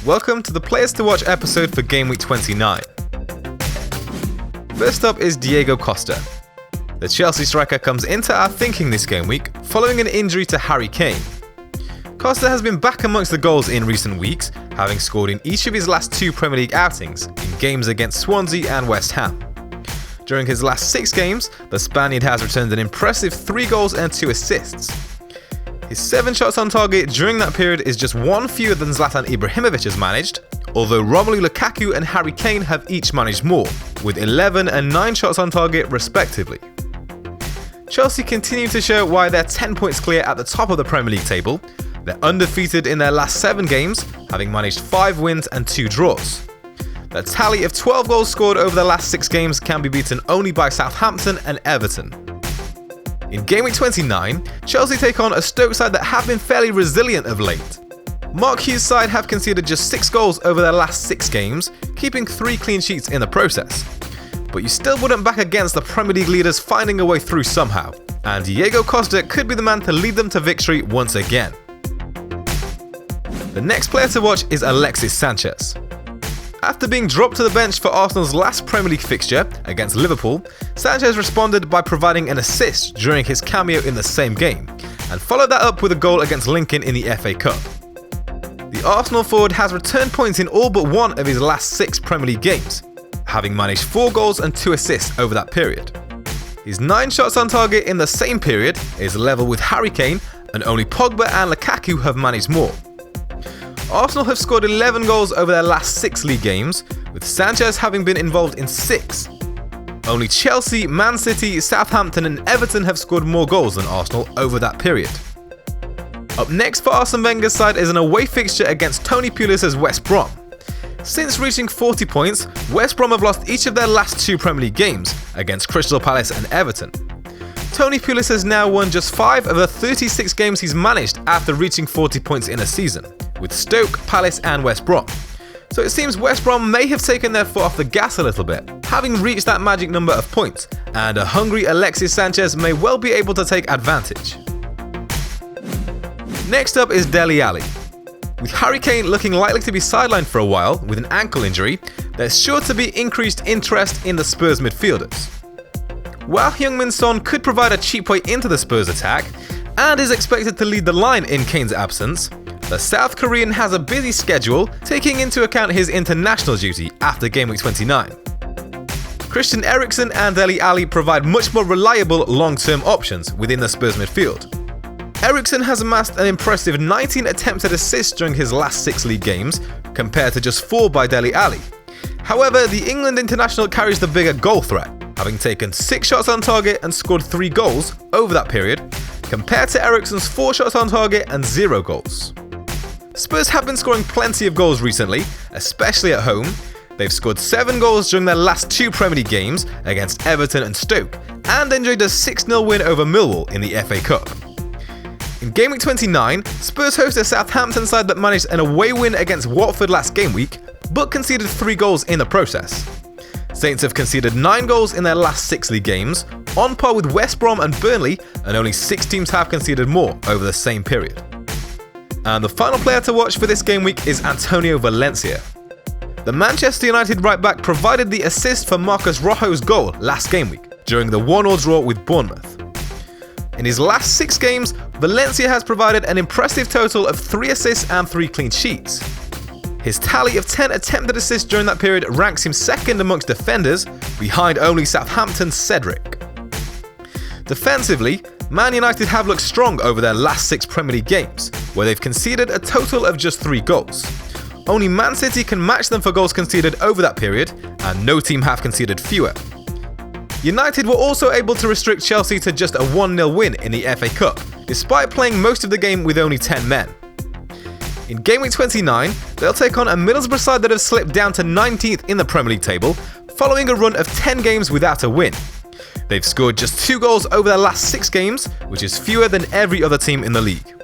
welcome to the Players to Watch episode for Gameweek 29. First up is Diego Costa. The Chelsea striker comes into our thinking this game week following an injury to Harry Kane. Costa has been back amongst the goals in recent weeks, having scored in each of his last 2 Premier League outings in games against Swansea and West Ham. During his last 6 games, the Spaniard has returned an impressive 3 goals and 2 assists. His 7 shots on target during that period is just 1 fewer than Zlatan Ibrahimovic has managed, although Romelu Lukaku and Harry Kane have each managed more, with 11 and 9 shots on target respectively. Chelsea continue to show why they're 10 points clear at the top of the Premier League table. They're undefeated in their last 7 games, having managed 5 wins and 2 draws. Their tally of 12 goals scored over the last 6 games can be beaten only by Southampton and Everton. In Gameweek 29, Chelsea take on a Stoke side that have been fairly resilient of late. Mark Hughes' side have conceded just 6 goals over their last 6 games, keeping 3 clean sheets in the process. But you still wouldn't back against the Premier League leaders finding a way through somehow, and Diego Costa could be the man to lead them to victory once again. The next player to watch is ALEXIS Sanchez. After being dropped to the bench for Arsenal's last Premier League fixture against Liverpool, Sanchez responded by providing an assist during his cameo in the same game, and followed that up with a goal against Lincoln in the FA Cup. The Arsenal forward has returned points in all but 1 of his last 6 Premier League games, having managed 4 goals and 2 assists over that period. His 9 shots on target in the same period is level with Harry Kane, and only Pogba and Lukaku have managed more. Arsenal have scored 11 goals over their last 6 league games, with Sanchez having been involved in 6. Only Chelsea, Man City, Southampton and Everton have scored more goals than Arsenal over that period. Up next for Arsene Wenger's side is an away fixture against Tony Pulis' West Brom. Since reaching 40 points, West Brom have lost each of their last 2 Premier League games against Crystal Palace and Everton. Tony Pulis has now won just 5 of the 36 games he's managed after reaching 40 points in a season, with Stoke, Palace and West Brom. So it seems West Brom may have taken their foot off the gas a little bit, having reached that magic number of points, and a hungry ALEXIS Sanchez may well be able to take advantage. Next up is Dele Alli. With Harry Kane looking likely to be sidelined for a while with an ankle injury, there's sure to be increased interest in the Spurs midfielders. While Heung-min Son could provide a cheap way into the Spurs attack, and is expected to lead the line in Kane's absence, the South Korean has a busy schedule, taking into account his international duty after Gameweek 29. Christian Eriksen and Dele Alli provide much more reliable long-term options within the Spurs midfield. Eriksen has amassed an impressive 19 attempted assists during his last 6 league games, compared to just 4 by Dele Alli. However, the England international carries the bigger goal threat, having taken 6 shots on target and scored 3 goals over that period, compared to Eriksen's 4 shots on target and 0 goals. Spurs have been scoring plenty of goals recently, especially at home. They've scored 7 goals during their last 2 Premier League games against Everton and Stoke, and enjoyed a 6-0 win over Millwall in the FA Cup. In Gameweek 29, Spurs host a Southampton side that managed an away win against Watford last game week, but conceded 3 goals in the process. Saints have conceded 9 goals in their last 6 league games, on par with West Brom and Burnley, and only 6 teams have conceded more over the same period. And the final player to watch for this game week is Antonio Valencia. The Manchester United right-back provided the assist for Marcos Rojo's goal last game week, during the 1-1 draw with Bournemouth. In his last 6 games, Valencia has provided an impressive total of 3 assists and 3 clean sheets. His tally of 10 attempted assists during that period ranks him second amongst defenders, behind only Southampton's Cedric. Defensively, Man United have looked strong over their last 6 Premier League games, where they've conceded a total of just 3 goals. Only Man City can match them for goals conceded over that period, and no team have conceded fewer. United were also able to restrict Chelsea to just a 1-0 win in the FA Cup, despite playing most of the game with only 10 men. In Gameweek 29, they'll take on a Middlesbrough side that have slipped down to 19th in the Premier League table, following a run of 10 games without a win. They've scored just 2 goals over their last 6 games, which is fewer than every other team in the league.